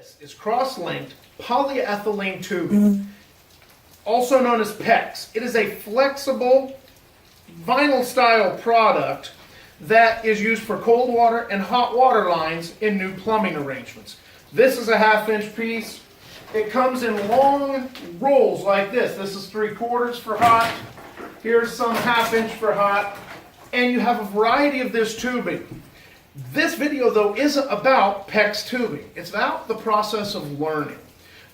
This is cross-linked polyethylene tubing, also known as PEX. It is a flexible vinyl-style product that is used for cold water and hot water lines in new plumbing arrangements. This is a 1/2-inch piece. It comes in long rolls like this. This is 3/4 for hot. Here's some 1/2 inch for hot. And you have a variety of this tubing. This video, though, isn't about PEX tubing. It's about the process of learning.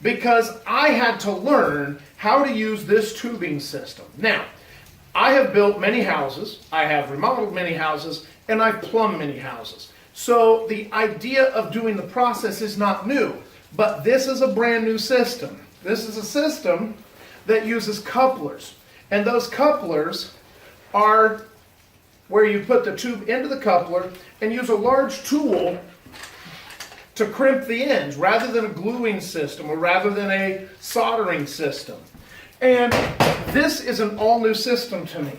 Because I had to learn how to use this tubing system. Now, I have built many houses, I have remodeled many houses, and I've plumbed many houses. So the idea of doing the process is not new, but this is a brand new system. This is a system that uses couplers. And those couplers are where you put the tube into the coupler and use a large tool to crimp the ends rather than a gluing system or rather than a soldering system. And this is an all-new system to me.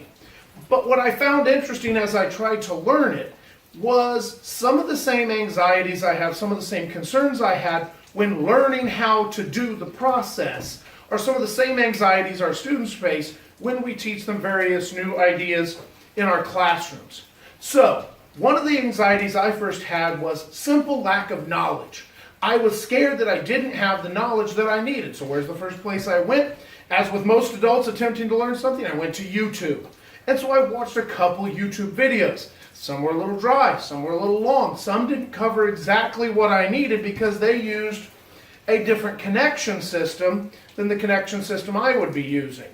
But what I found interesting as I tried to learn it was some of the same anxieties I have, some of the same concerns I had when learning how to do the process are some of the same anxieties our students face when we teach them various new ideas in our classrooms. So, one of the anxieties I first had was simple lack of knowledge. I was scared that I didn't have the knowledge that I needed. So where's the first place I went? As with most adults attempting to learn something, I went to YouTube. And so I watched a couple YouTube videos. Some were a little dry, some were a little long. Some didn't cover exactly what I needed because they used a different connection system than the connection system I would be using.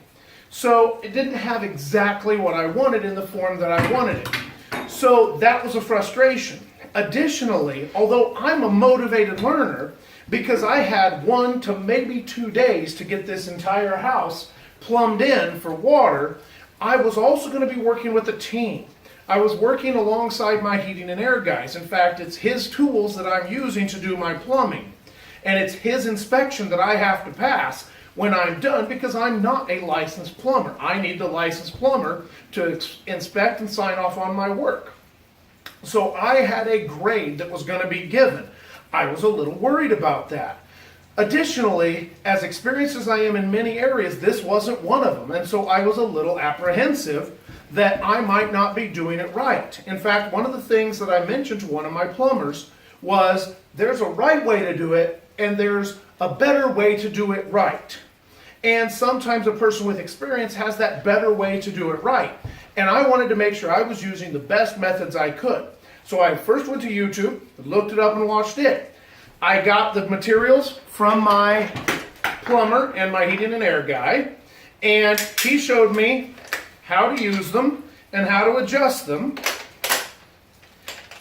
So it didn't have exactly what I wanted in the form that I wanted it. So that was a frustration. Additionally, although I'm a motivated learner, because I had 1 to maybe 2 days to get this entire house plumbed in for water, I was also going to be working with a team. I was working alongside my heating and air guys. In fact, it's his tools that I'm using to do my plumbing. And it's his inspection that I have to pass when I'm done because I'm not a licensed plumber. I need the licensed plumber to inspect and sign off on my work. So I had a grade that was going to be given. I was a little worried about that. Additionally, as experienced as I am in many areas, this wasn't one of them. And so I was a little apprehensive that I might not be doing it right. In fact, one of the things that I mentioned to one of my plumbers was there's a right way to do it and there's a better way to do it right. And sometimes a person with experience has that better way to do it right. And I wanted to make sure I was using the best methods I could. So I first went to YouTube, looked it up and watched it. I got the materials from my plumber and my heating and air guy, and he showed me how to use them and how to adjust them.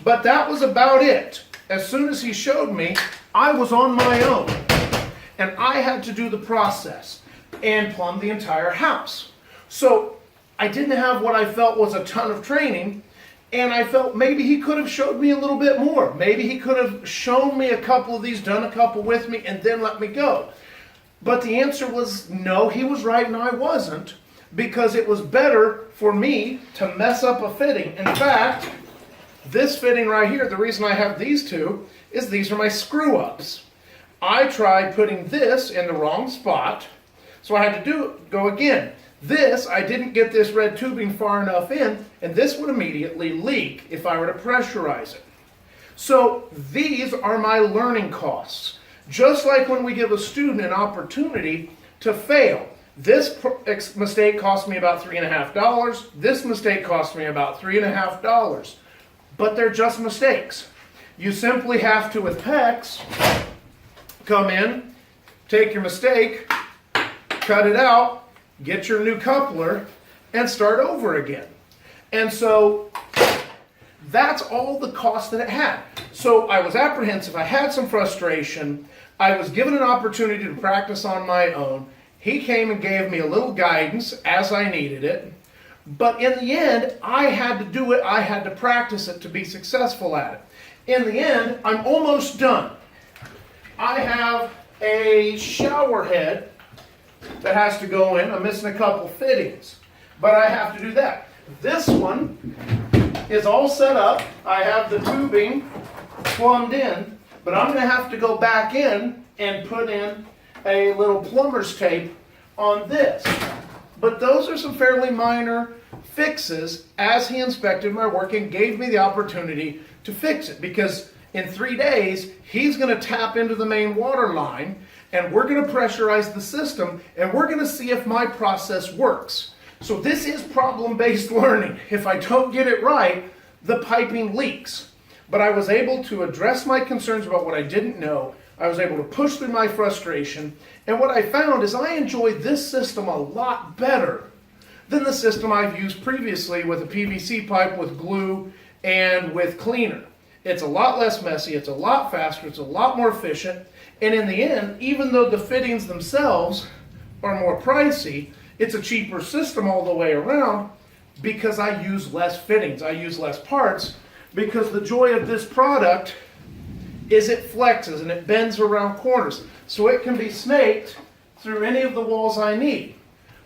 But that was about it. As soon as he showed me, I was on my own. And I had to do the process and plumb the entire house. So I didn't have what I felt was a ton of training, and I felt maybe he could have showed me a little bit more. Maybe he could have shown me a couple of these, done a couple with me, and then let me go. But the answer was no, he was right and I wasn't, because it was better for me to mess up a fitting. In fact, this fitting right here, the reason I have these two is these are my screw-ups. I tried putting this in the wrong spot, so I had to go again. This, I didn't get this red tubing far enough in, and this would immediately leak if I were to pressurize it. So these are my learning costs. Just like when we give a student an opportunity to fail. This mistake cost me about $3.50. This mistake cost me about $3.50. But they're just mistakes. You simply have to, with PEX, come in, take your mistake, cut it out, get your new coupler, and start over again. And so that's all the cost that it had. So I was apprehensive, I had some frustration, I was given an opportunity to practice on my own. He came and gave me a little guidance as I needed it. But in the end, I had to do it, I had to practice it to be successful at it. In the end, I'm almost done. I have a shower head that has to go in. I'm missing a couple fittings, but I have to do that. This one is all set up. I have the tubing plumbed in. But I'm going to have to go back in and put in a little plumber's tape on this. But those are some fairly minor fixes as he inspected my work and gave me the opportunity to fix it, because in 3 days he's going to tap into the main water line and we're going to pressurize the system and we're going to see if my process works. So this is problem-based learning. If I don't get it right, the piping leaks. But I was able to address my concerns about what I didn't know. I was able to push through my frustration, and what I found is I enjoy this system a lot better than the system I've used previously with a PVC pipe with glue and with cleaner. It's a lot less messy, it's a lot faster, it's a lot more efficient, and in the end, even though the fittings themselves are more pricey, it's a cheaper system all the way around because I use less fittings, I use less parts, because the joy of this product is it flexes and it bends around corners, so it can be snaked through any of the walls I need.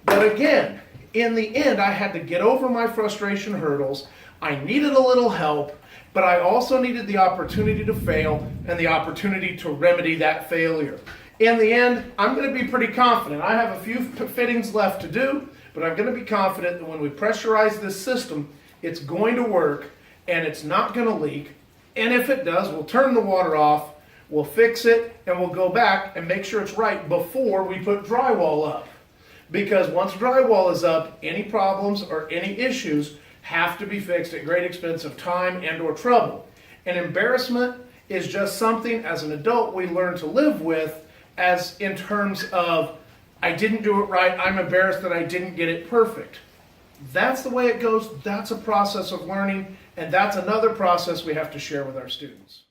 But again, in the end, I had to get over my frustration hurdles. I needed a little help, but I also needed the opportunity to fail and the opportunity to remedy that failure. In the end, I'm going to be pretty confident. I have a few fittings left to do, but I'm going to be confident that when we pressurize this system, it's going to work and it's not going to leak. And if it does, we'll turn the water off, we'll fix it, and we'll go back and make sure it's right before we put drywall up. Because once drywall is up, any problems or any issues have to be fixed at great expense of time and or trouble. And embarrassment is just something as an adult we learn to live with, as in terms of, I didn't do it right, I'm embarrassed that I didn't get it perfect. That's the way it goes, that's a process of learning, and that's another process we have to share with our students.